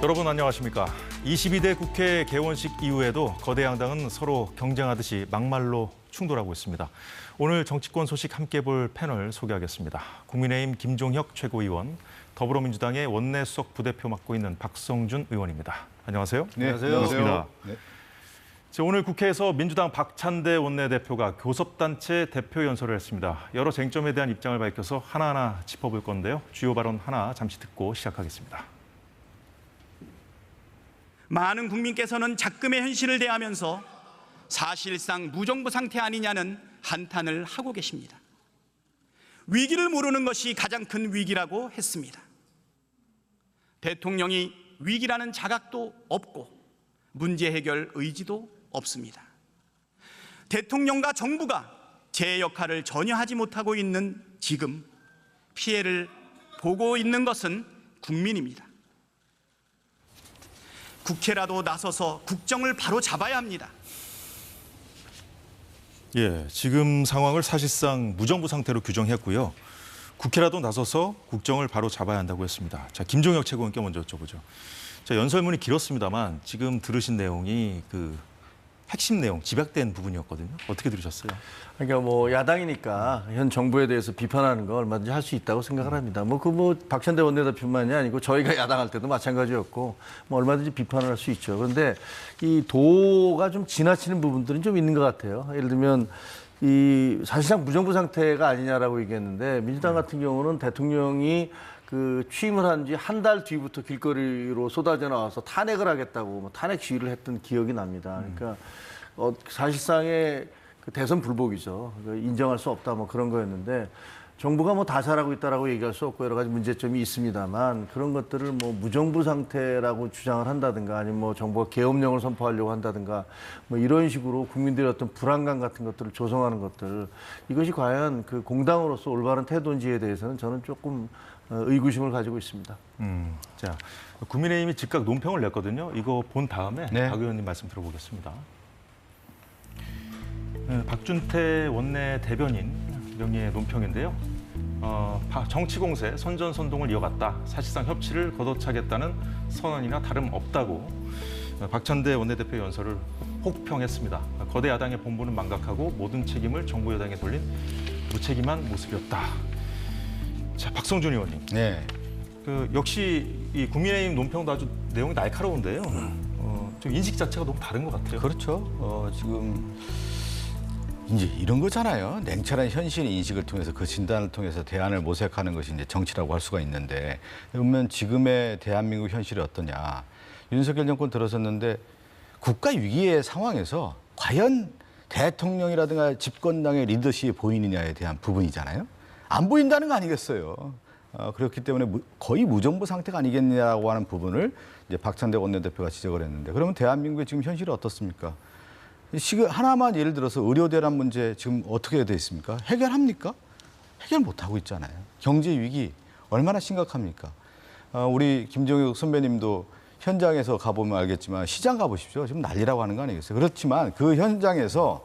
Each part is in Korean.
여러분 안녕하십니까. 22대 국회 개원식 이후에도 거대 양당은 서로 경쟁하듯이 막말로 충돌하고 있습니다. 오늘 정치권 소식 함께 볼 패널 소개하겠습니다. 국민의힘 김종혁 최고위원, 더불어민주당의 원내 수석 부대표 맡고 있는 박성준 의원입니다. 안녕하세요. 네, 반갑습니다. 네. 오늘 국회에서 민주당 박찬대 원내대표가 교섭단체 대표 연설을 했습니다. 여러 쟁점에 대한 입장을 밝혀서 하나하나 짚어볼 건데요. 주요 발언 하나 잠시 듣고 시작하겠습니다. 많은 국민께서는 작금의 현실을 대하면서 사실상 무정부 상태 아니냐는 한탄을 하고 계십니다. 위기를 모르는 것이 가장 큰 위기라고 했습니다. 대통령이 위기라는 자각도 없고 문제 해결 의지도 없습니다. 대통령과 정부가 제 역할을 전혀 하지 못하고 있는 지금 피해를 보고 있는 것은 국민입니다. 국회라도 나서서 국정을 바로 잡아야 합니다. 지금 상황을 사실상 무정부 상태로 규정했고요. 국회라도 나서서 국정을 바로 잡아야 한다고 했습니다. 자, 김종혁 최고위원께 먼저 여쭤보죠. 연설문이 길었습니다만 지금 들으신 내용이 핵심 내용, 집약된 부분이었거든요. 어떻게 들으셨어요? 그러니까 야당이니까 현 정부에 대해서 비판하는 거 얼마든지 할 수 있다고 생각을 합니다. 박찬대 원내대표만이 아니고 저희가 야당할 때도 마찬가지였고 얼마든지 비판을 할 수 있죠. 그런데 이 도가 좀 지나치는 부분들은 좀 있는 것 같아요. 예를 들면 사실상 무정부 상태가 아니냐라고 얘기했는데 민주당 같은 경우는 대통령이 취임을 한 지 한 달 뒤부터 길거리로 쏟아져 나와서 탄핵을 하겠다고 탄핵 시위를 했던 기억이 납니다. 그러니까 사실상의 대선 불복이죠. 인정할 수 없다 그런 거였는데 정부가 다 잘하고 있다라고 얘기할 수 없고 여러 가지 문제점이 있습니다만 그런 것들을 무정부 상태라고 주장을 한다든가 아니면 정부가 계엄령을 선포하려고 한다든가 이런 식으로 국민들의 어떤 불안감 같은 것들을 조성하는 것들 이것이 과연 공당으로서 올바른 태도인지에 대해서는 저는 조금 의구심을 가지고 있습니다. 자, 국민의힘이 즉각 논평을 냈거든요. 이거 본 다음에 네. 박 의원님 말씀 들어보겠습니다. 박준태 원내 대변인 명의의 논평인데요. 정치 공세, 선전선동을 이어갔다. 사실상 협치를 걷어차겠다는 선언이나 다름없다고 박찬대 원내대표 연설을 혹평했습니다. 거대 야당의 본분은 망각하고 모든 책임을 정부 여당에 돌린 무책임한 모습이었다. 자, 박성준 의원님. 네. 역시 이 국민의힘 논평도 아주 내용이 날카로운데요. 좀 인식 자체가 너무 다른 것 같아요. 그렇죠. 지금 이제 이런 거잖아요. 냉철한 현실 인식을 통해서 그 진단을 통해서 대안을 모색하는 것이 이제 정치라고 할 수가 있는데 그러면 지금의 대한민국 현실이 어떠냐. 윤석열 정권 들어섰는데 국가 위기의 상황에서 과연 대통령이라든가 집권당의 리더십이 보이느냐에 대한 부분이잖아요. 안 보인다는 거 아니겠어요. 그렇기 때문에 거의 무정부 상태가 아니겠냐고 하는 부분을 이제 박찬대 원내대표가 지적을 했는데 그러면 대한민국의 지금 현실이 어떻습니까? 지금 하나만 예를 들어서 의료 대란 문제 지금 어떻게 돼 있습니까? 해결합니까? 해결 못 하고 있잖아요. 경제 위기 얼마나 심각합니까? 우리 김종혁 선배님도 현장에서 가보면 알겠지만 시장 가보십시오. 지금 난리라고 하는 거 아니겠어요? 그렇지만 그 현장에서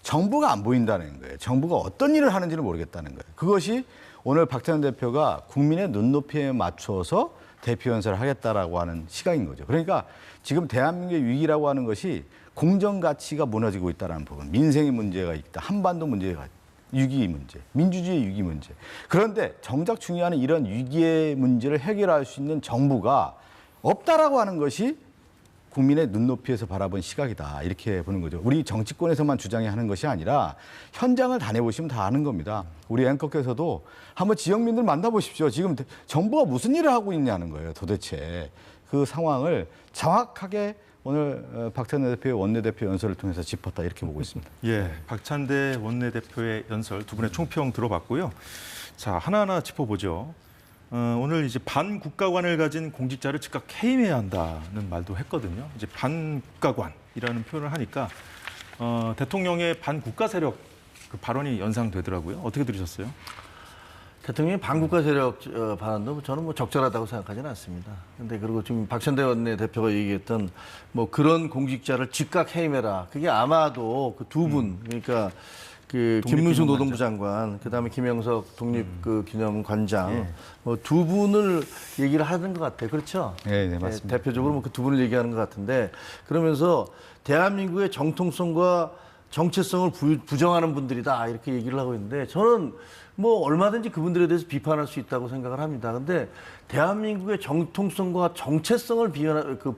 정부가 안 보인다는 거예요. 정부가 어떤 일을 하는지를 모르겠다는 거예요. 그것이 오늘 박찬대 대표가 국민의 눈높이에 맞춰서 대표 연설을 하겠다라고 하는 시각인 거죠. 그러니까 지금 대한민국의 위기라고 하는 것이 공정 가치가 무너지고 있다는 부분, 민생의 문제가 있다, 한반도 문제가 위기 문제, 민주주의 위기 문제. 그런데 정작 중요한 이런 위기의 문제를 해결할 수 있는 정부가 없다라고 하는 것이 국민의 눈높이에서 바라본 시각이다. 이렇게 보는 거죠. 우리 정치권에서만 주장이 하는 것이 아니라 현장을 다녀보시면 다 아는 겁니다. 우리 앵커께서도 한번 지역민들 만나보십시오. 지금 정부가 무슨 일을 하고 있냐는 거예요. 도대체. 그 상황을 정확하게 오늘 박찬대 대표의 원내대표 연설을 통해서 짚었다. 이렇게 보고 있습니다. 박찬대 원내대표의 연설 두 분의 총평 들어봤고요. 자, 하나하나 짚어보죠. 오늘 이제 반국가관을 가진 공직자를 즉각 해임해야 한다는 말도 했거든요. 이제 반국가관이라는 표현을 하니까 대통령의 반국가 세력 그 발언이 연상되더라고요. 어떻게 들으셨어요? 대통령이 반국가 세력 반환도 저는 뭐 적절하다고 생각하지는 않습니다. 근데 그리고 지금 박찬대 원내대표가 얘기했던 뭐 그런 공직자를 즉각 해임해라. 그게 아마도 그 두 분, 그러니까 그 김문수 노동부 장관, 그다음에 김영석 독립 그 기념관장 뭐 두 분을 얘기를 하는 것 같아요. 그렇죠? 네, 네, 맞습니다. 대표적으로 뭐 그 두 분을 얘기하는 것 같은데 그러면서 대한민국의 정통성과 정체성을 부정하는 분들이다 이렇게 얘기를 하고 있는데 저는 뭐 얼마든지 그분들에 대해서 비판할 수 있다고 생각을 합니다. 근데 대한민국의 정통성과 정체성을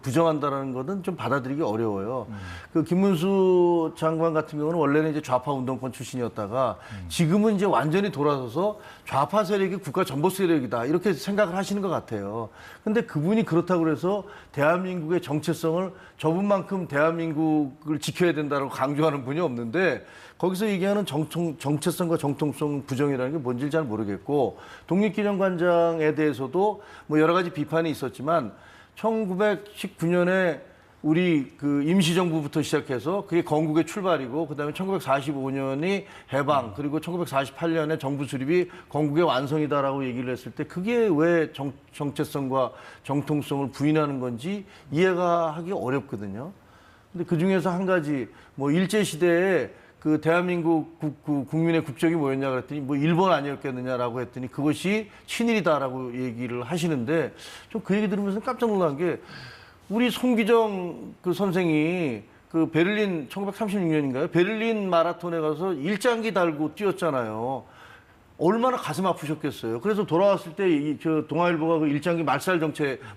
부정한다라는 것은 좀 받아들이기 어려워요. 그 김문수 장관 같은 경우는 원래는 이제 좌파 운동권 출신이었다가 지금은 이제 완전히 돌아서서 좌파 세력이 국가 전보 세력이다 이렇게 생각을 하시는 것 같아요. 근데 그분이 그렇다고 해서 대한민국의 정체성을 저분만큼 대한민국을 지켜야 된다고 강조하는 분이 없는데 거기서 얘기하는 정체성과 정통성 부정이라는 게 뭔지 잘 모르겠고 독립기념관장에 대해서도 뭐 여러 가지 비판이 있었지만 1919년에 우리 그 임시정부부터 시작해서 그게 건국의 출발이고 그다음에 1945년이 해방 그리고 1948년에 정부 수립이 건국의 완성이다라고 얘기를 했을 때 그게 왜 정체성과 정통성을 부인하는 건지 이해가 하기 어렵거든요. 근데 그 중에서 한 가지 뭐 일제시대에 그 대한민국 국민의 국적이 뭐였냐 그랬더니 뭐 일본 아니었겠느냐라고 했더니 그것이 친일이다라고 얘기를 하시는데 좀 그 얘기 들으면서 깜짝 놀란 게 우리 송기정 그 선생이 그 베를린 1936년인가요? 베를린 마라톤에 가서 일장기 달고 뛰었잖아요. 얼마나 가슴 아프셨겠어요. 그래서 돌아왔을 때 저 동아일보가 그 일장기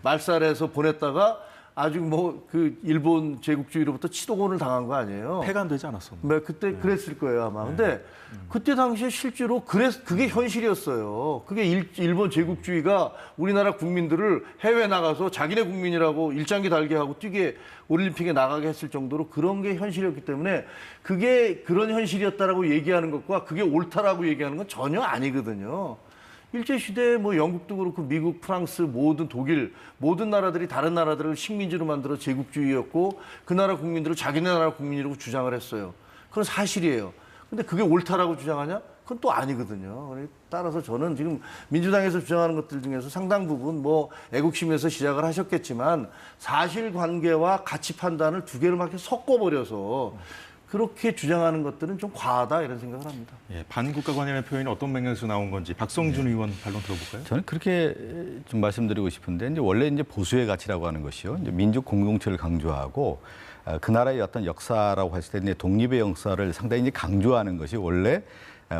말살해서 보냈다가 아주 뭐 그 일본 제국주의로부터 치도곤을 당한 거 아니에요? 폐간되지 않았었나? 네, 그때 그랬을 거예요 아마. 근데 그때 당시에 실제로 그게 현실이었어요. 그게 일본 제국주의가 우리나라 국민들을 해외 나가서 자기네 국민이라고 일장기 달게 하고 뛰게 올림픽에 나가게 했을 정도로 그런 게 현실이었기 때문에 그게 그런 현실이었다라고 얘기하는 것과 그게 옳다라고 얘기하는 건 전혀 아니거든요. 일제시대에 뭐 영국도 그렇고 미국, 프랑스, 모든 독일, 모든 나라들이 다른 나라들을 식민지로 만들어 제국주의였고 그 나라 국민들을 자기네 나라 국민이라고 주장을 했어요. 그건 사실이에요. 근데 그게 옳다라고 주장하냐? 그건 또 아니거든요. 따라서 저는 지금 민주당에서 주장하는 것들 중에서 상당 부분 뭐 애국심에서 시작을 하셨겠지만 사실관계와 가치 판단을 두 개를 막 이렇게 섞어버려서 그렇게 주장하는 것들은 좀 과하다 이런 생각을 합니다. 예, 반국가관이라는 표현이 어떤 맥락에서 나온 건지 박성준 의원 반론 들어볼까요? 저는 그렇게 좀 말씀드리고 싶은데 이제 원래 이제 보수의 가치라고 하는 것이요. 이제 민족 공동체를 강조하고 그 나라의 어떤 역사라고 했을 때 이제 독립의 역사를 상당히 이제 강조하는 것이 원래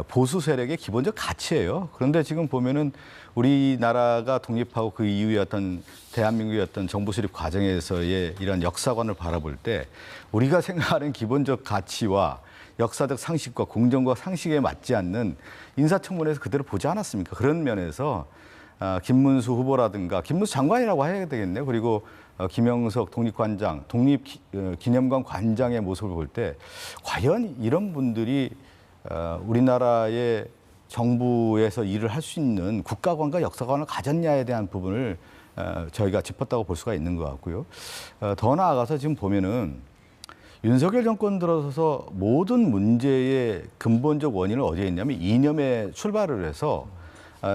보수 세력의 기본적 가치예요. 그런데 지금 보면은 우리나라가 독립하고 그 이후의 어떤 대한민국의 어떤 정부 수립 과정에서의 이런 역사관을 바라볼 때 우리가 생각하는 기본적 가치와 역사적 상식과 공정과 상식에 맞지 않는 인사청문회에서 그대로 보지 않았습니까? 그런 면에서 김문수 후보라든가 김문수 장관이라고 해야 되겠네요. 그리고 김영석 독립관장, 독립기념관 관장의 모습을 볼 때 과연 이런 분들이 우리나라의 정부에서 일을 할 수 있는 국가관과 역사관을 가졌냐에 대한 부분을 저희가 짚었다고 볼 수가 있는 것 같고요. 더 나아가서 지금 보면은 윤석열 정권 들어서서 모든 문제의 근본적 원인은 어디에 있냐면 이념에 출발을 해서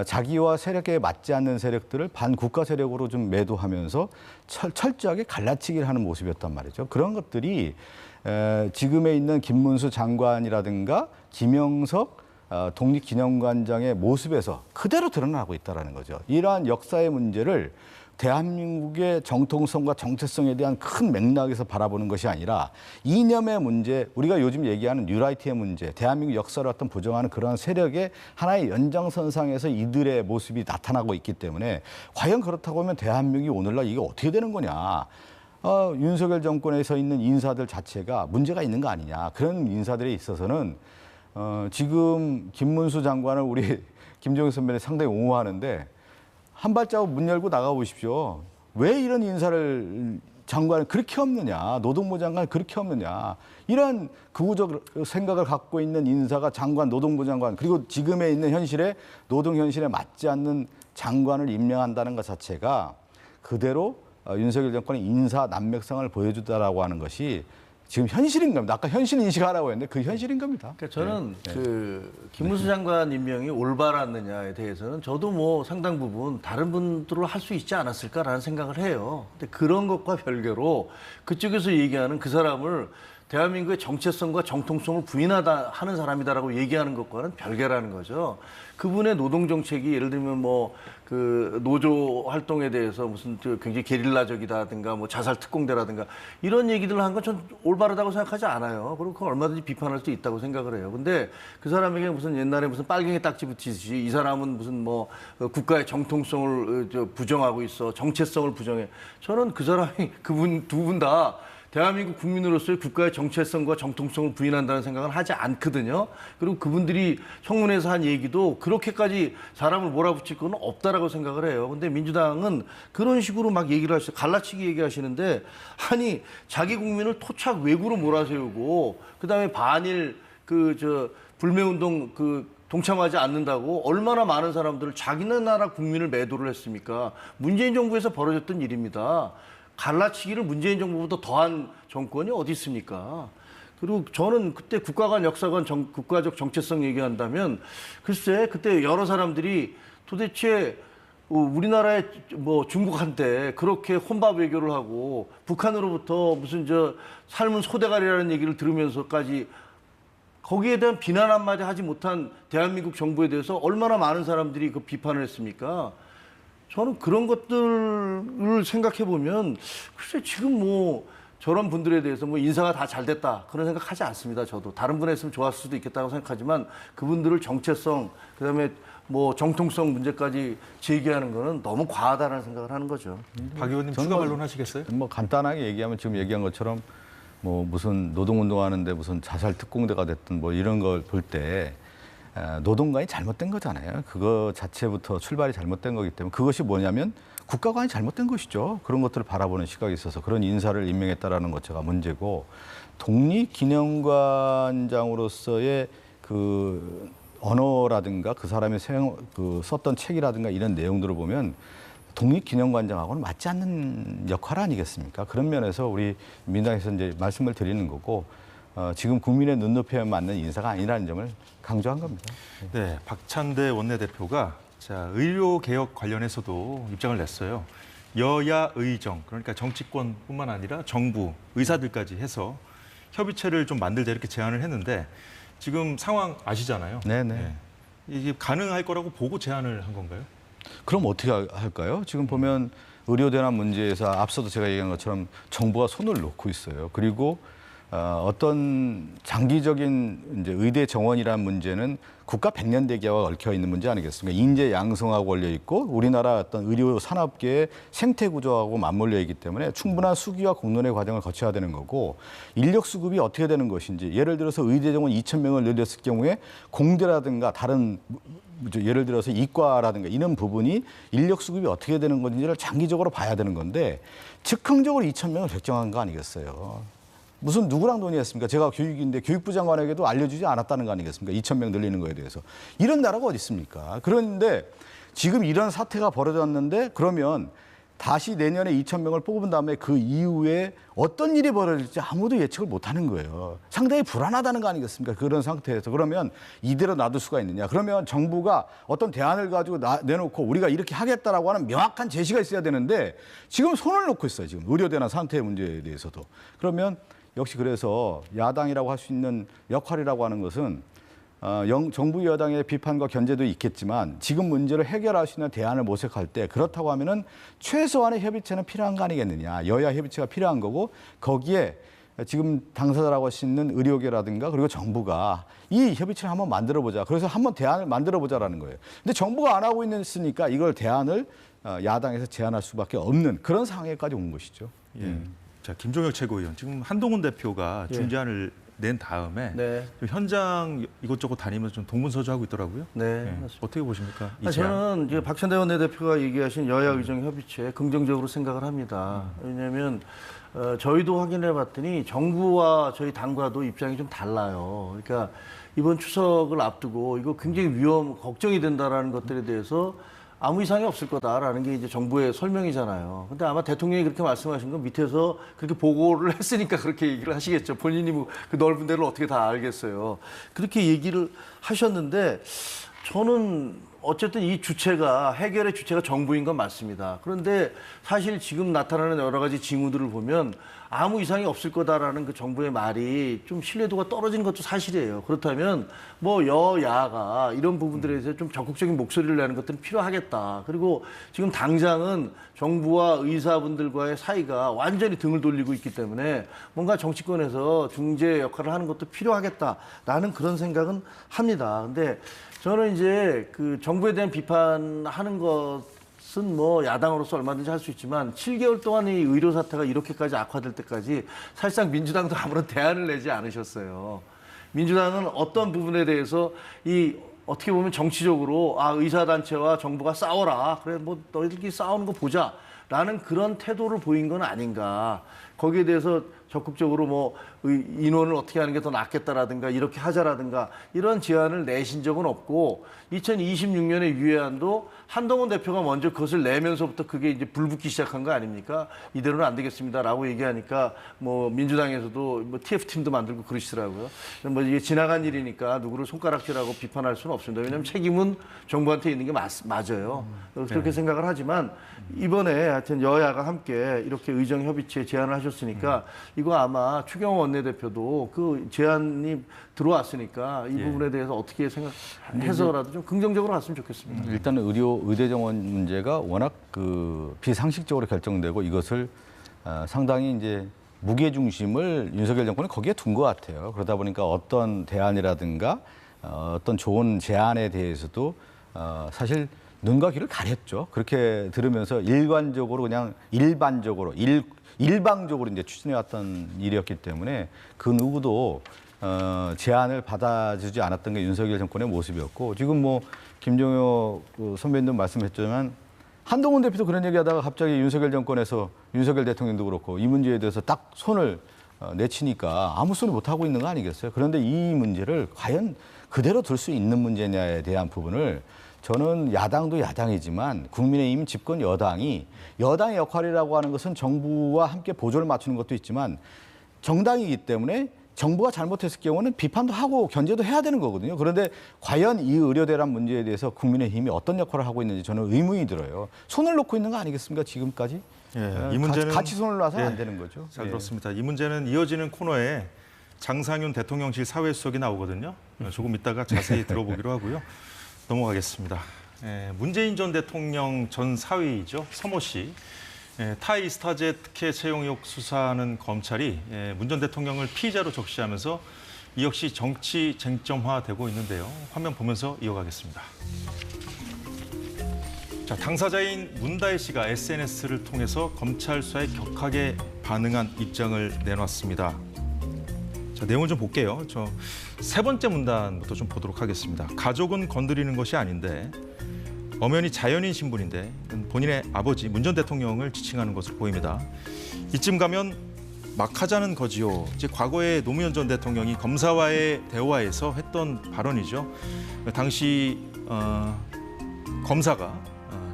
자기와 세력에 맞지 않는 세력들을 반국가 세력으로 좀 매도하면서 철저하게 갈라치기를 하는 모습이었단 말이죠. 그런 것들이 지금에 있는 김문수 장관이라든가 김영석 독립기념관장의 모습에서 그대로 드러나고 있다는 거죠. 이러한 역사의 문제를 대한민국의 정통성과 정체성에 대한 큰 맥락에서 바라보는 것이 아니라 이념의 문제, 우리가 요즘 얘기하는 뉴라이트의 문제, 대한민국 역사를 어떤 부정하는 그러한 세력의 하나의 연장선상에서 이들의 모습이 나타나고 있기 때문에 과연 그렇다고 하면 대한민국이 오늘날 이게 어떻게 되는 거냐. 윤석열 정권에 서 있는 인사들 자체가 문제가 있는 거 아니냐. 그런 인사들에 있어서는 지금 김문수 장관을 우리 김종인 선배는 상당히 옹호하는데 한 발자국 문 열고 나가 보십시오. 왜 이런 인사를 장관을 그렇게 없느냐. 노동부 장관 그렇게 없느냐. 이런 극우적 생각을 갖고 있는 인사가 장관, 노동부 장관 그리고 지금에 있는 현실에 노동 현실에 맞지 않는 장관을 임명한다는 것 자체가 그대로 윤석열 정권의 인사 난맥성을 보여주다라고 하는 것이 지금 현실인 겁니다. 아까 현실 인식하라고 했는데 그 현실인 겁니다. 그러니까 저는 네. 그 김문수 장관 임명이 올바랐느냐에 대해서는 저도 뭐 상당 부분 다른 분들로 할 수 있지 않았을까라는 생각을 해요. 근데 그런 것과 별개로 그쪽에서 얘기하는 그 사람을 대한민국의 정체성과 정통성을 부인하다 하는 사람이다라고 얘기하는 것과는 별개라는 거죠. 그분의 노동 정책이 예를 들면 뭐 그 노조 활동에 대해서 무슨 굉장히 게릴라적이다든가 뭐 자살 특공대라든가 이런 얘기들을 한 건 전 올바르다고 생각하지 않아요. 그리고 그건 얼마든지 비판할 수 있다고 생각을 해요. 근데 그 사람에게 무슨 옛날에 무슨 빨갱이 딱지 붙이듯이 이 사람은 무슨 뭐 국가의 정통성을 부정하고 있어, 정체성을 부정해. 저는 그 사람이 그분 두 분 다 대한민국 국민으로서의 국가의 정체성과 정통성을 부인한다는 생각은 하지 않거든요. 그리고 그분들이 청문회에서 한 얘기도 그렇게까지 사람을 몰아붙일 건 없다라고 생각을 해요. 근데 민주당은 그런 식으로 막 얘기를 하시죠. 갈라치기 얘기하시는데 아니 자기 국민을 토착 외구로 몰아세우고 그다음에 반일 불매운동 동참하지 않는다고 얼마나 많은 사람들을 자기네 나라 국민을 매도를 했습니까? 문재인 정부에서 벌어졌던 일입니다. 갈라치기를 문재인 정부보다 더한 정권이 어디 있습니까? 그리고 저는 그때 국가관, 역사관, 국가적 정체성 얘기한다면 글쎄 그때 여러 사람들이 도대체 우리나라의 뭐 중국한테 그렇게 혼밥 외교를 하고 북한으로부터 무슨 삶은 소대가리라는 얘기를 들으면서까지 거기에 대한 비난 한마디 하지 못한 대한민국 정부에 대해서 얼마나 많은 사람들이 그 비판을 했습니까? 저는 그런 것들을 생각해 보면 글쎄 지금 뭐 저런 분들에 대해서 뭐 인사가 다 잘 됐다 그런 생각하지 않습니다. 저도 다른 분 했으면 좋았을 수도 있겠다고 생각하지만 그분들을 정체성 그다음에 뭐 정통성 문제까지 제기하는 거는 너무 과하다는 생각을 하는 거죠. 박 의원님 추가 반론하시겠어요? 뭐 간단하게 얘기하면 지금 얘기한 것처럼 뭐 무슨 노동운동하는데 무슨 자살 특공대가 됐든 뭐 이런 걸 볼 때 노동관이 잘못된 거잖아요. 그거 자체부터 출발이 잘못된 거기 때문에 그것이 뭐냐면 국가관이 잘못된 것이죠. 그런 것들을 바라보는 시각이 있어서 그런 인사를 임명했다라는 것 자체가 문제고 독립기념관장으로서의 그 언어라든가 그 사람의 썼던 책이라든가 이런 내용들을 보면 독립기념관장하고는 맞지 않는 역할 아니겠습니까? 그런 면에서 우리 민당에서 이제 말씀을 드리는 거고 지금 국민의 눈높이에 맞는 인사가 아니라는 점을 강조한 겁니다. 네, 박찬대 원내대표가 의료 개혁 관련해서도 입장을 냈어요. 여야 의정, 그러니까 정치권뿐만 아니라 정부, 의사들까지 해서 협의체를 좀 만들자 이렇게 제안을 했는데 지금 상황 아시잖아요. 네네. 네. 이게 가능할 거라고 보고 제안을 한 건가요? 그럼 어떻게 할까요? 지금 보면 의료대란 문제에서 앞서도 제가 얘기한 것처럼 정부가 손을 놓고 있어요. 그리고 어떤 장기적인 이제 의대 정원이라는 문제는 국가 백년 대계와 얽혀 있는 문제 아니겠습니까? 인재 양성하고 걸려 있고 우리나라 어떤 의료 산업계의 생태 구조하고 맞물려 있기 때문에 충분한 수기와 공론의 과정을 거쳐야 되는 거고 인력 수급이 어떻게 되는 것인지 예를 들어서 의대 정원 2,000명을 늘렸을 경우에 공대라든가 다른 예를 들어서 이과라든가 이런 부분이 인력 수급이 어떻게 되는 건지를 장기적으로 봐야 되는 건데 즉흥적으로 2,000명을 결정한 거 아니겠어요? 무슨 누구랑 논의했습니까? 제가 교육인데 교육부 장관에게도 알려주지 않았다는 거 아니겠습니까? 2,000명 늘리는 거에 대해서. 이런 나라가 어디 있습니까? 그런데 지금 이런 사태가 벌어졌는데 그러면 다시 내년에 2,000명을 뽑은 다음에 그 이후에 어떤 일이 벌어질지 아무도 예측을 못하는 거예요. 상당히 불안하다는 거 아니겠습니까? 그런 상태에서. 그러면 이대로 놔둘 수가 있느냐. 그러면 정부가 어떤 대안을 가지고 내놓고 우리가 이렇게 하겠다라고 하는 명확한 제시가 있어야 되는데 지금 손을 놓고 있어요. 지금 의료대란 상태의 문제에 대해서도. 그러면 역시 그래서 야당이라고 할 수 있는 역할이라고 하는 것은 정부 여당의 비판과 견제도 있겠지만 지금 문제를 해결할 수 있는 대안을 모색할 때 그렇다고 하면은 최소한의 협의체는 필요한 거 아니겠느냐. 여야 협의체가 필요한 거고 거기에 지금 당사자라고 할 수 있는 의료계라든가 그리고 정부가 이 협의체를 한번 만들어보자. 그래서 한번 대안을 만들어보자라는 거예요. 근데 정부가 안 하고 있으니까 이걸 대안을 야당에서 제안할 수밖에 없는 그런 상황에까지 온 것이죠. 예. 자, 김종혁 최고위원, 지금 한동훈 대표가 중재안을 낸 다음에 네. 좀 현장 이것저것 다니면서 좀 동문서주하고 있더라고요. 네. 예. 어떻게 보십니까? 이 제안? 저는 이제 박찬대 원내대표가 얘기하신 여야 의정 협의체 긍정적으로 생각을 합니다. 왜냐하면 저희도 확인해 봤더니 정부와 저희 당과도 입장이 좀 달라요. 그러니까 이번 추석을 앞두고 이거 굉장히 걱정이 된다라는 것들에 대해서 아무 이상이 없을 거다라는 게 이제 정부의 설명이잖아요. 근데 아마 대통령이 그렇게 말씀하신 건 밑에서 그렇게 보고를 했으니까 그렇게 얘기를 하시겠죠. 본인이 뭐 그 넓은 데를 어떻게 다 알겠어요. 그렇게 얘기를 하셨는데 저는 어쨌든 이 주체가 해결의 주체가 정부인 건 맞습니다. 그런데 사실 지금 나타나는 여러 가지 징후들을 보면 아무 이상이 없을 거다라는 그 정부의 말이 좀 신뢰도가 떨어지는 것도 사실이에요. 그렇다면 뭐 여야가 이런 부분들에 대해서 좀 적극적인 목소리를 내는 것들은 필요하겠다. 그리고 지금 당장은 정부와 의사분들과의 사이가 완전히 등을 돌리고 있기 때문에 뭔가 정치권에서 중재 역할을 하는 것도 필요하겠다라는 그런 생각은 합니다. 근데 저는 이제 그 정부에 대한 비판하는 것은 뭐 야당으로서 얼마든지 할 수 있지만 7개월 동안 이 의료 사태가 이렇게까지 악화될 때까지 사실상 민주당도 아무런 대안을 내지 않으셨어요. 민주당은 어떤 부분에 대해서 이 어떻게 보면 정치적으로 의사단체와 정부가 싸워라. 그래 뭐 너희들끼리 싸우는 거 보자라는 그런 태도를 보인 건 아닌가. 거기에 대해서 적극적으로 뭐 인원을 어떻게 하는 게 더 낫겠다라든가 이렇게 하자라든가 이런 제안을 내신 적은 없고 2026년의 유예안도 한동훈 대표가 먼저 그것을 내면서부터 그게 이제 불붙기 시작한 거 아닙니까? 이대로는 안 되겠습니다라고 얘기하니까 뭐 민주당에서도 뭐 TF팀도 만들고 그러시더라고요. 뭐 이게 지나간 일이니까 누구를 손가락질하고 비판할 수는 없습니다. 왜냐하면 책임은 정부한테 있는 게 맞아요. 그렇게 생각을 하지만 이번에 하여튼 여야가 함께 이렇게 의정협의체에 제안을 하셨으니까 이거 아마 추경호 원내대표도 그 제안이 들어왔으니까 이 부분에 대해서 어떻게 생각해서라도 좀 긍정적으로 갔으면 좋겠습니다. 일단은 의대 정원 문제가 워낙 그 비상식적으로 결정되고 이것을 상당히 이제 무게 중심을 윤석열 정권이 거기에 둔 것 같아요. 그러다 보니까 어떤 대안이라든가 어떤 좋은 제안에 대해서도 사실 눈과 귀를 가렸죠. 그렇게 들으면서 일반적으로 일방적으로 이제 추진해왔던 일이었기 때문에 그 누구도 제안을 받아주지 않았던 게 윤석열 정권의 모습이었고 지금 뭐 김종효 선배님도 말씀했지만 한동훈 대표도 그런 얘기하다가 갑자기 윤석열 정권에서 윤석열 대통령도 그렇고 이 문제에 대해서 딱 손을 내치니까 아무 소리 못 하고 있는 거 아니겠어요? 그런데 이 문제를 과연 그대로 둘 수 있는 문제냐에 대한 부분을 저는 야당도 야당이지만 국민의힘 집권 여당의 역할이라고 하는 것은 정부와 함께 보조를 맞추는 것도 있지만 정당이기 때문에 정부가 잘못했을 경우는 비판도 하고 견제도 해야 되는 거거든요. 그런데 과연 이 의료 대란 문제에 대해서 국민의힘이 어떤 역할을 하고 있는지 저는 의문이 들어요. 손을 놓고 있는 거 아니겠습니까? 지금까지? 이 문제는 같이 손을 놔서는 안 되는 거죠. 잘 들었습니다. 이 문제는 이어지는 코너에 장상윤 대통령실 사회수석이 나오거든요. 조금 이따가 자세히 들어보기로 하고요. 넘어가겠습니다. 문재인 전 대통령 전 사위이죠. 서모 씨. 타이 스타제 특혜 채용 의혹 수사하는 검찰이 문 전 대통령을 피의자로 적시하면서 이 역시 정치 쟁점화되고 있는데요. 화면 보면서 이어가겠습니다. 자, 당사자인 문다혜 씨가 SNS를 통해서 검찰 수사에 격하게 반응한 입장을 내놨습니다. 자, 내용을 좀 볼게요. 저 세 번째 문단부터 좀 보도록 하겠습니다. 가족은 건드리는 것이 아닌데 엄연히 자연인 신분인데 본인의 아버지 문 전 대통령을 지칭하는 것으로 보입니다. 이쯤 가면 막 하자는 거지요. 이제 과거에 노무현 전 대통령이 검사와의 대화에서 했던 발언이죠. 당시 검사가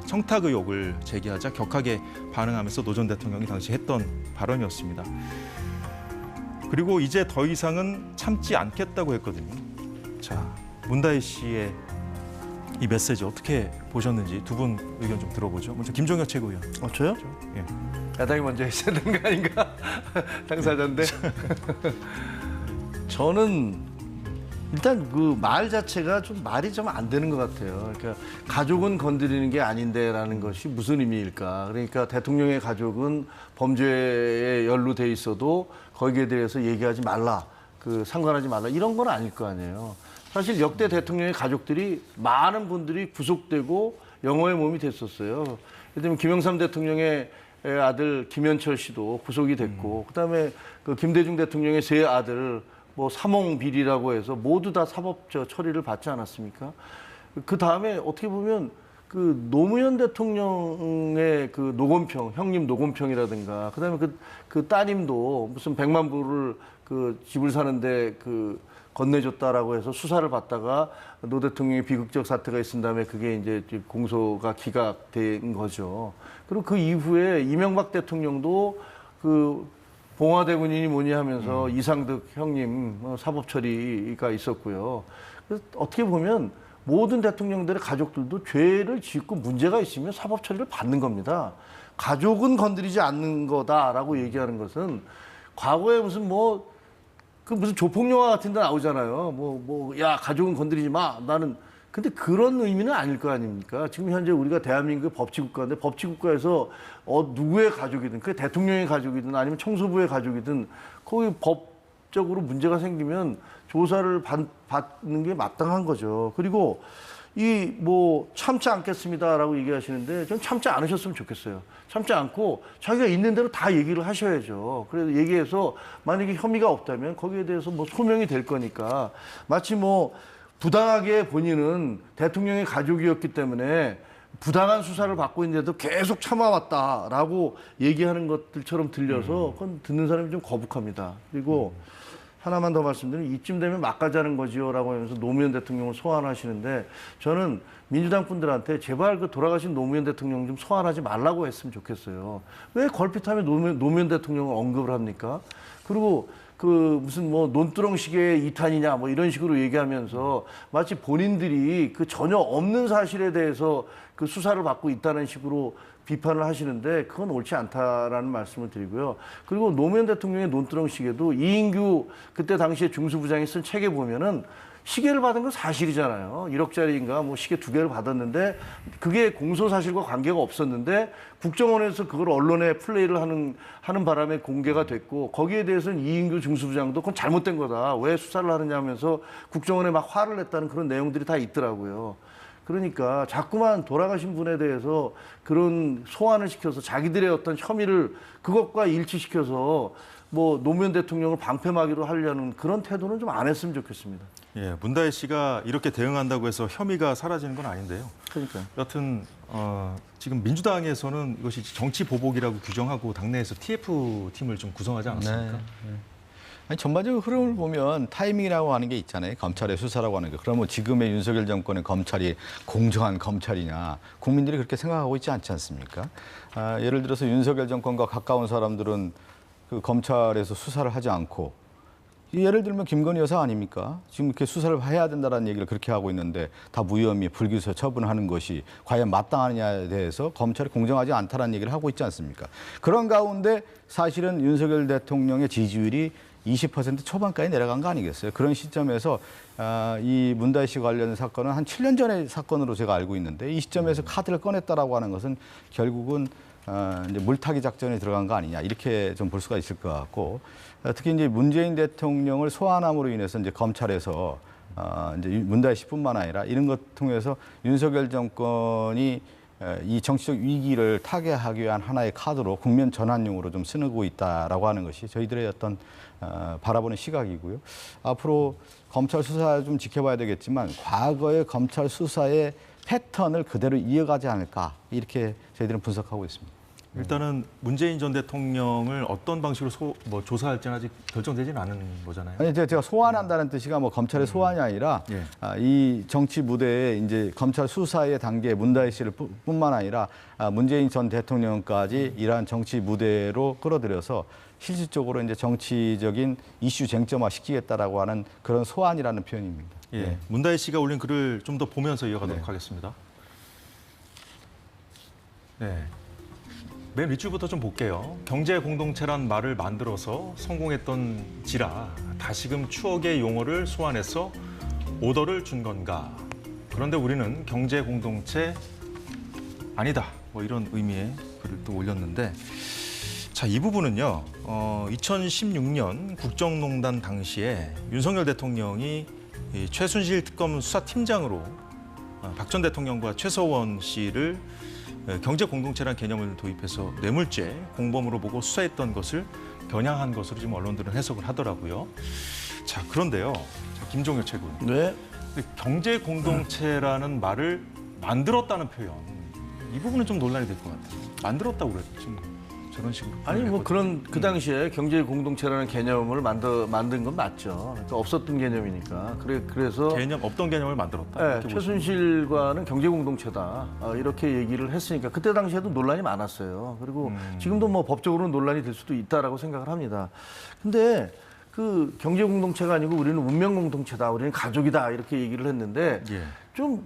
청탁 의혹을 제기하자 격하게 반응하면서 노 전 대통령이 당시 했던 발언이었습니다. 그리고 이제 더 이상은 참지 않겠다고 했거든요. 자, 문다혜 씨의 이 메시지 어떻게 보셨는지 두 분 의견 좀 들어보죠. 먼저 김종혁 최고위원. 저요? 예. 야당이 먼저 했어야 되는 거 아닌가? 당사자인데. 저는 일단 그 말 자체가 좀 말이 좀 안 되는 것 같아요. 그러니까 가족은 건드리는 게 아닌데라는 것이 무슨 의미일까? 그러니까 대통령의 가족은 범죄에 연루돼 있어도 거기에 대해서 얘기하지 말라, 상관하지 말라 이런 건 아닐 거 아니에요. 사실 역대 대통령의 가족들이 많은 분들이 구속되고 영호의 몸이 됐었어요. 예를 들면 김영삼 대통령의 아들 김현철 씨도 구속이 됐고, 그다음에 그 김대중 대통령의 세 아들 뭐 삼홍 비리라고 해서 모두 다 사법 처리를 받지 않았습니까? 그 다음에 어떻게 보면 그 노무현 대통령의 그 노건평, 형님 노건평이라든가, 그다음에 그 따님도 무슨 100만 불을 그 집을 사는데 그 건네줬다라고 해서 수사를 받다가 노 대통령의 비극적 사태가 있은 다음에 그게 이제 공소가 기각된 거죠. 그리고 그 이후에 이명박 대통령도 그 봉화대 군인이 뭐니 하면서 이상득 형님 사법 처리가 있었고요. 그래서 어떻게 보면 모든 대통령들의 가족들도 죄를 짓고 문제가 있으면 사법 처리를 받는 겁니다. 가족은 건드리지 않는 거다라고 얘기하는 것은 과거에 무슨 무슨 조폭 영화 같은 데 나오잖아요. 야, 가족은 건드리지 마. 나는. 근데 그런 의미는 아닐 거 아닙니까? 지금 현재 우리가 대한민국의 법치국가인데 법치국가에서 누구의 가족이든, 그게 대통령의 가족이든 아니면 청소부의 가족이든 거기 법적으로 문제가 생기면 조사를 받는 게 마땅한 거죠. 그리고 참지 않겠습니다라고 얘기하시는데 전 참지 않으셨으면 좋겠어요. 참지 않고 자기가 있는 대로 다 얘기를 하셔야죠. 그래서 얘기해서 만약에 혐의가 없다면 거기에 대해서 소명이 될 거니까 마치 부당하게 본인은 대통령의 가족이었기 때문에 부당한 수사를 받고 있는데도 계속 참아왔다라고 얘기하는 것들처럼 들려서 그건 듣는 사람이 좀 거북합니다. 그리고 하나만 더 말씀드리면 이쯤 되면 막가자는 거지요라고 하면서 노무현 대통령을 소환하시는데 저는 민주당 분들한테 제발 그 돌아가신 노무현 대통령 좀 소환하지 말라고 했으면 좋겠어요. 왜 걸핏하면 노무현 대통령을 언급을 합니까? 그리고 무슨 논두렁식의 이탄이냐 이런 식으로 얘기하면서 마치 본인들이 그 전혀 없는 사실에 대해서 그 수사를 받고 있다는 식으로 비판을 하시는데 그건 옳지 않다라는 말씀을 드리고요. 그리고 노무현 대통령의 논두렁식에도 이인규 그때 당시에 중수부장이 쓴 책에 보면은 시계를 받은 건 사실이잖아요. 1억짜리인가 시계 2개를 받았는데 그게 공소 사실과 관계가 없었는데 국정원에서 그걸 언론에 플레이를 하는 바람에 공개가 됐고 거기에 대해서는 이인규 중수부장도 그건 잘못된 거다. 왜 수사를 하느냐 하면서 국정원에 막 화를 냈다는 그런 내용들이 다 있더라고요. 그러니까 자꾸만 돌아가신 분에 대해서 그런 소환을 시켜서 자기들의 어떤 혐의를 그것과 일치시켜서 노무현 대통령을 방패막이로 하려는 그런 태도는 좀 안 했으면 좋겠습니다. 예, 문다혜 씨가 이렇게 대응한다고 해서 혐의가 사라지는 건 아닌데요. 그러니까요. 여튼 지금 민주당에서는 이것이 정치 보복이라고 규정하고 당내에서 TF팀을 좀 구성하지 않았습니까? 네. 아니, 전반적으로 흐름을 보면 타이밍이라고 하는 게 있잖아요. 검찰의 수사라고 하는 게. 그러면 지금의 윤석열 정권의 검찰이 공정한 검찰이냐. 국민들이 그렇게 생각하고 있지 않지 않습니까? 예를 들어서 윤석열 정권과 가까운 사람들은 그 검찰에서 수사를 하지 않고 예를 들면 김건희 여사 아닙니까? 지금 이렇게 수사를 해야 된다는 얘기를 그렇게 하고 있는데 다 무혐의, 불기소 처분하는 것이 과연 마땅하느냐에 대해서 검찰이 공정하지 않다는 얘기를 하고 있지 않습니까? 그런 가운데 사실은 윤석열 대통령의 지지율이 20% 초반까지 내려간 거 아니겠어요? 그런 시점에서 이 문다혜 씨 관련 사건은 한 7년 전의 사건으로 제가 알고 있는데 이 시점에서 카드를 꺼냈다라고 하는 것은 결국은 이제 물타기 작전에 들어간 거 아니냐 이렇게 좀 볼 수가 있을 것 같고 특히 이제 문재인 대통령을 소환함으로 인해서 이제 검찰에서 이제 문다혜 씨뿐만 아니라 이런 것 통해서 윤석열 정권이 이 정치적 위기를 타개하기 위한 하나의 카드로 국면 전환용으로 좀 쓰고 있다라고 하는 것이 저희들의 어떤 바라보는 시각이고요. 앞으로 검찰 수사 좀 지켜봐야 되겠지만 과거의 검찰 수사의 패턴을 그대로 이어가지 않을까 이렇게 저희들은 분석하고 있습니다. 일단은 문재인 전 대통령을 어떤 방식으로 조사할지는 아직 결정되지는 않은 거잖아요. 아니 제가 소환한다는 뜻이가 검찰의 소환이 아니라 예. 이 정치 무대에 이제 검찰 수사의 단계 문다혜 씨를 뿐만 아니라 문재인 전 대통령까지 이러한 정치 무대로 끌어들여서 실질적으로 이제 정치적인 이슈 쟁점화 시키겠다라고 하는 그런 소환이라는 표현입니다. 예. 네. 문다혜 씨가 올린 글을 좀 더 보면서 이어가도록 네. 하겠습니다. 네. 맨 윗줄부터 좀 볼게요. 경제 공동체란 말을 만들어서 성공했던지라 다시금 추억의 용어를 소환해서 오더를 준 건가. 그런데 우리는 경제 공동체 아니다. 이런 의미의 글을 또 올렸는데 자, 이 부분은요. 2016년 국정농단 당시에 윤석열 대통령이 이 최순실 특검 수사팀장으로 박 전 대통령과 최서원 씨를 경제 공동체라는 개념을 도입해서 뇌물죄 공범으로 보고 수사했던 것을 겨냥한 것으로 지금 언론들은 해석을 하더라고요. 자, 그런데요. 김종효 최고. 네. 경제 공동체라는 말을 만들었다는 표현. 이 부분은 좀 논란이 될 것 같아요. 만들었다고 그랬죠. 그런 식으로. 아니 뭐 표현했거든요. 그런 그 당시에 경제 공동체라는 개념을 만든 건 맞죠. 그러니까 없었던 개념이니까. 그래서 개념 없던 개념을 만들었다. 네, 이렇게 보시면 최순실과는 경제 공동체다 이렇게 얘기를 했으니까 그때 당시에도 논란이 많았어요. 그리고 지금도 뭐 법적으로 논란이 될 수도 있다라고 생각을 합니다. 근데 그 경제 공동체가 아니고 우리는 운명 공동체다, 우리는 가족이다 이렇게 얘기를 했는데 예. 좀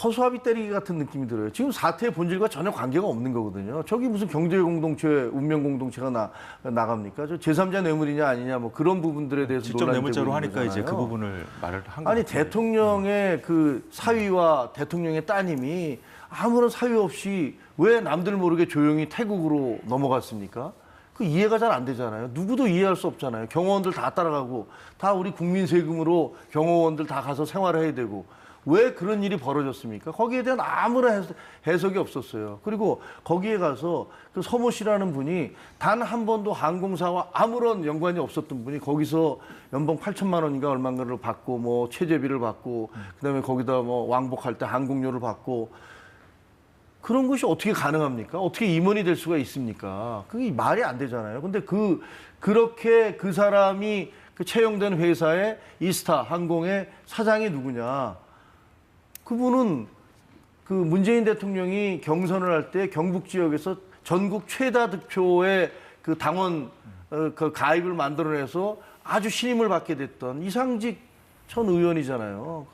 허수아비 때리기 같은 느낌이 들어요. 지금 사태의 본질과 전혀 관계가 없는 거거든요. 저기 무슨 경제 공동체, 운명 공동체가 나갑니까? 저 제3자 뇌물이냐 아니냐 뭐 그런 부분들에 대해서 직접 논란이 뇌물죄로 되고 하니까 있는 이제 그 거잖아요. 부분을 말을 한 아니 것 같아요. 대통령의 그 사위와 대통령의 따님이 아무런 사유 없이 왜 남들 모르게 조용히 태국으로 넘어갔습니까? 그 이해가 잘 안 되잖아요. 누구도 이해할 수 없잖아요. 경호원들 다 따라가고 다 우리 국민 세금으로 경호원들 다 가서 생활을 해야 되고 왜 그런 일이 벌어졌습니까? 거기에 대한 아무런 해석이 없었어요. 그리고 거기에 가서 그 서모 씨라는 분이 단 한 번도 항공사와 아무런 연관이 없었던 분이 거기서 연봉 8천만 원인가 얼마인가를 받고 뭐 체재비를 받고 그다음에 거기다 뭐 왕복할 때 항공료를 받고 그런 것이 어떻게 가능합니까? 어떻게 임원이 될 수가 있습니까? 그게 말이 안 되잖아요. 근데 그렇게 그 사람이 그 채용된 회사의 이스타 항공의 사장이 누구냐? 그분은 그 문재인 대통령이 경선을 할 때 경북 지역에서 전국 최다 득표의 그 당원 그 가입을 만들어내서 아주 신임을 받게 됐던 이상직 전 의원이잖아요.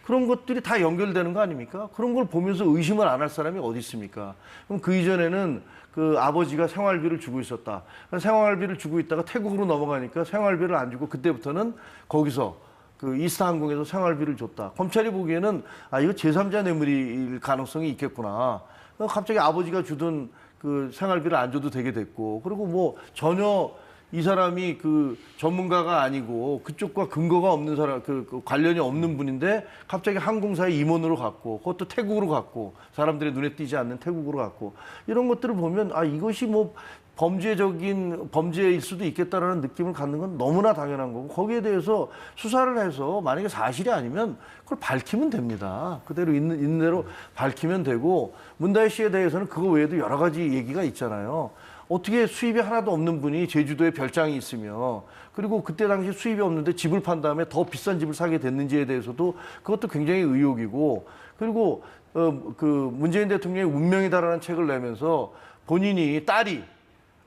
그런 것들이 다 연결되는 거 아닙니까? 그런 걸 보면서 의심을 안 할 사람이 어디 있습니까? 그럼 그 이전에는 그 아버지가 생활비를 주고 있었다. 생활비를 주고 있다가 태국으로 넘어가니까 생활비를 안 주고 그때부터는 거기서 그 이스타 항공에서 생활비를 줬다. 검찰이 보기에는 아 이거 제3자 뇌물일 가능성이 있겠구나. 갑자기 아버지가 주던 그 생활비를 안 줘도 되게 됐고 그리고 뭐 전혀 이 사람이 그 전문가가 아니고 그쪽과 근거가 없는 사람, 그 관련이 없는 분인데 갑자기 항공사의 임원으로 갔고 그것도 태국으로 갔고 사람들의 눈에 띄지 않는 태국으로 갔고 이런 것들을 보면 아 이것이 뭐 범죄적인 범죄일 수도 있겠다라는 느낌을 갖는 건 너무나 당연한 거고 거기에 대해서 수사를 해서 만약에 사실이 아니면 그걸 밝히면 됩니다. 그대로 있는 대로 밝히면 되고 문다혜 씨에 대해서는 그거 외에도 여러 가지 얘기가 있잖아요. 어떻게 수입이 하나도 없는 분이 제주도에 별장이 있으며 그리고 그때 당시 수입이 없는데 집을 판 다음에 더 비싼 집을 사게 됐는지에 대해서도 그것도 굉장히 의혹이고 그리고 그 문재인 대통령의 운명이다라는 책을 내면서 본인이 딸이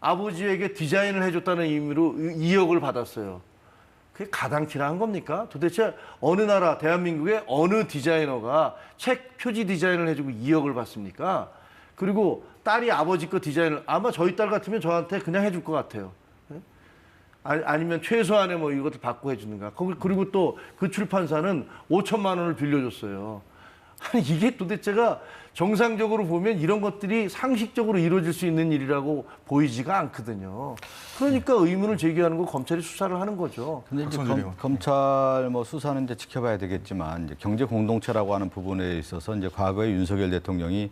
아버지에게 디자인을 해줬다는 의미로 2억을 받았어요. 그게 가당키나 한 겁니까? 도대체 어느 나라 대한민국의 어느 디자이너가 책 표지 디자인을 해주고 2억을 받습니까? 그리고 딸이 아버지 거 디자인을 아마 저희 딸 같으면 저한테 그냥 해줄 것 같아요. 아니면 최소한의 뭐 이것도 받고 해주는가. 그리고 또 그 출판사는 5천만 원을 빌려줬어요. 아니 이게 도대체가 정상적으로 보면 이런 것들이 상식적으로 이루어질 수 있는 일이라고 보이지가 않거든요. 그러니까 의문을 제기하는 거 검찰이 수사를 하는 거죠. 근데 이제 박성준 의원. 검찰 뭐 수사는 이제 지켜봐야 되겠지만 이제 경제 공동체라고 하는 부분에 있어서 이제 과거에 윤석열 대통령이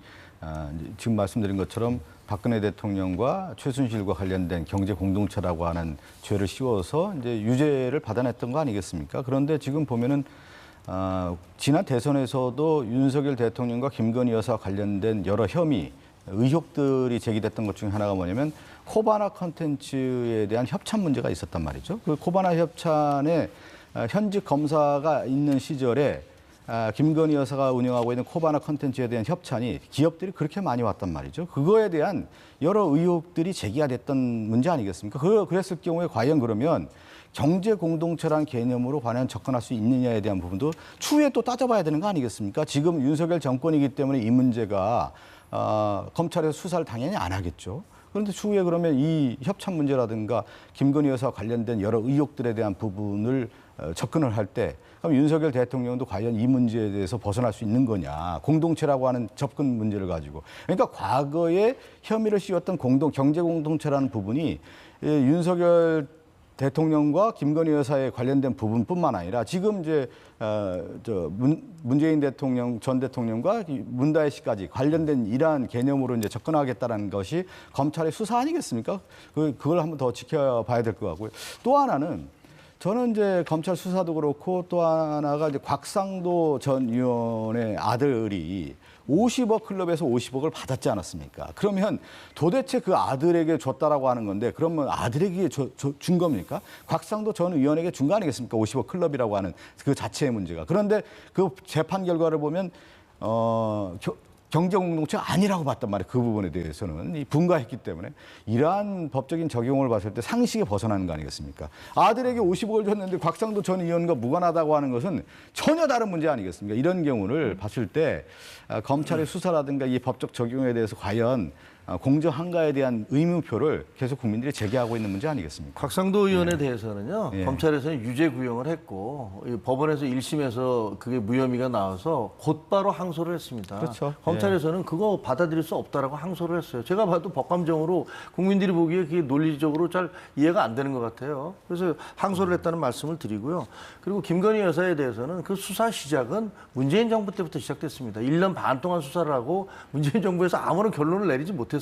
이제 지금 말씀드린 것처럼 박근혜 대통령과 최순실과 관련된 경제 공동체라고 하는 죄를 씌워서 이제 유죄를 받아냈던 거 아니겠습니까? 그런데 지금 보면은 지난 대선에서도 윤석열 대통령과 김건희 여사와 관련된 여러 혐의, 의혹들이 제기됐던 것 중에 하나가 뭐냐면 코바나 컨텐츠에 대한 협찬 문제가 있었단 말이죠. 그 코바나 협찬에 현직 검사가 있는 시절에 김건희 여사가 운영하고 있는 코바나 컨텐츠에 대한 협찬이 기업들이 그렇게 많이 왔단 말이죠. 그거에 대한 여러 의혹들이 제기가 됐던 문제 아니겠습니까? 그랬을 경우에 과연 그러면 경제 공동체라는 개념으로 과연 접근할 수 있느냐에 대한 부분도 추후에 또 따져봐야 되는 거 아니겠습니까? 지금 윤석열 정권이기 때문에 이 문제가 검찰에서 수사를 당연히 안 하겠죠. 그런데 추후에 그러면 이 협찬 문제라든가 김건희 여사와 관련된 여러 의혹들에 대한 부분을 접근을 할 때 그럼 윤석열 대통령도 과연 이 문제에 대해서 벗어날 수 있는 거냐. 공동체라고 하는 접근 문제를 가지고. 그러니까 과거에 혐의를 씌웠던 경제 공동체라는 부분이 윤석열 대통령과 김건희 여사에 관련된 부분뿐만 아니라 지금 이제 문재인 대통령 전 대통령과 문다혜 씨까지 관련된 이러한 개념으로 이제 접근하겠다는 것이 검찰의 수사 아니겠습니까? 그걸 한번 더 지켜봐야 될 것 같고요. 또 하나는 저는 이제 검찰 수사도 그렇고 또 하나가 이제 곽상도 전 의원의 아들이 50억 클럽에서 50억을 받았지 않았습니까? 그러면 도대체 그 아들에게 줬다라고 하는 건데 그러면 아들에게 준 겁니까? 곽상도 전 의원에게 준 거 아니겠습니까? 50억 클럽이라고 하는 그 자체의 문제가. 그런데 그 재판 결과를 보면 경제공동체가 아니라고 봤단 말이에요. 그 부분에 대해서는 분가했기 때문에 이러한 법적인 적용을 봤을 때 상식에 벗어나는 거 아니겠습니까? 아들에게 50억을 줬는데 곽상도 전 의원과 무관하다고 하는 것은 전혀 다른 문제 아니겠습니까? 이런 경우를 봤을 때 검찰의 수사라든가 이 법적 적용에 대해서 과연 공정한가에 대한 의문표를 계속 국민들이 제기하고 있는 문제 아니겠습니까? 곽상도 의원에 대해서는요. 예. 검찰에서는 유죄 구형을 했고 법원에서 1심에서 그게 무혐의가 나와서 곧바로 항소를 했습니다. 그렇죠. 검찰에서는 그거 받아들일 수 없다라고 항소를 했어요. 제가 봐도 법감정으로 국민들이 보기에 그게 논리적으로 잘 이해가 안 되는 것 같아요. 그래서 항소를 했다는 말씀을 드리고요. 그리고 김건희 여사에 대해서는 그 수사 시작은 문재인 정부 때부터 시작됐습니다. 1년 반 동안 수사를 하고 문재인 정부에서 아무런 결론을 내리지 못했어요.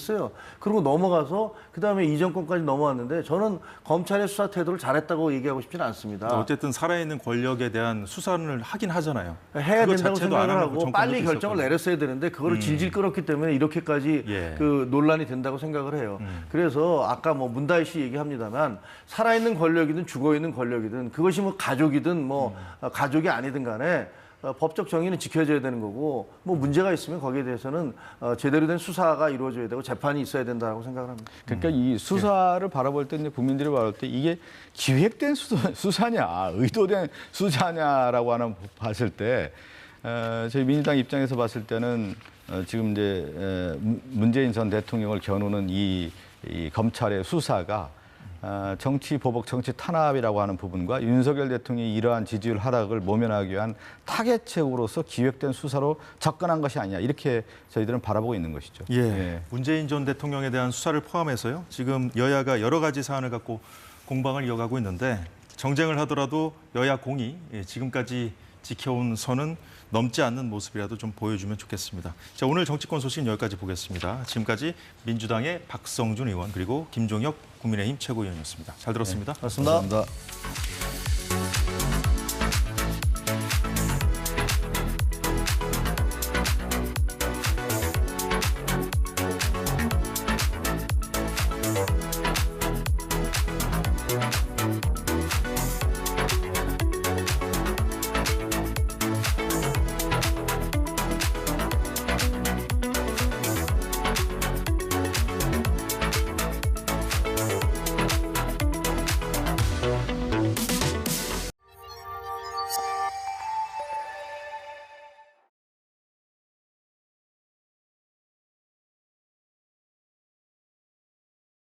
그리고 넘어가서 그다음에 이 정권까지 넘어왔는데 저는 검찰의 수사 태도를 잘했다고 얘기하고 싶지는 않습니다. 어쨌든 살아있는 권력에 대한 수사를 하긴 하잖아요. 해야 그거 된다고 자체도 안 생각을 하고 하고 정권도 빨리 결정을 있었거든요. 내렸어야 되는데 그거를 질질 끌었기 때문에 이렇게까지 예. 그 논란이 된다고 생각을 해요. 그래서 아까 뭐 문다희 씨 얘기합니다만 살아있는 권력이든 죽어있는 권력이든 그것이 뭐 가족이든 뭐 가족이 아니든 간에 법적 정의는 지켜져야 되는 거고 뭐 문제가 있으면 거기에 대해서는 제대로 된 수사가 이루어져야 되고 재판이 있어야 된다고 생각을 합니다. 그러니까 이 수사를 바라볼 때 이제 국민들이 바라볼 때 이게 기획된 수사냐, 의도된 수사냐라고 하는 봤을 때 저희 민주당 입장에서 봤을 때는 지금 이제 문재인 전 대통령을 겨누는 이 검찰의 수사가 정치 보복, 정치 탄압이라고 하는 부분과 윤석열 대통령이 이러한 지지율 하락을 모면하기 위한 타겟책으로서 기획된 수사로 접근한 것이 아니냐 이렇게 저희들은 바라보고 있는 것이죠. 예. 문재인 전 대통령에 대한 수사를 포함해서요. 지금 여야가 여러 가지 사안을 갖고 공방을 이어가고 있는데 정쟁을 하더라도 여야 공이 지금까지 지켜온 선은 넘지 않는 모습이라도 좀 보여주면 좋겠습니다. 자, 오늘 정치권 소식은 여기까지 보겠습니다. 지금까지 민주당의 박성준 의원 그리고 김종혁 국민의힘 최고위원이었습니다. 잘 들었습니다. 맞습니다. 감사합니다.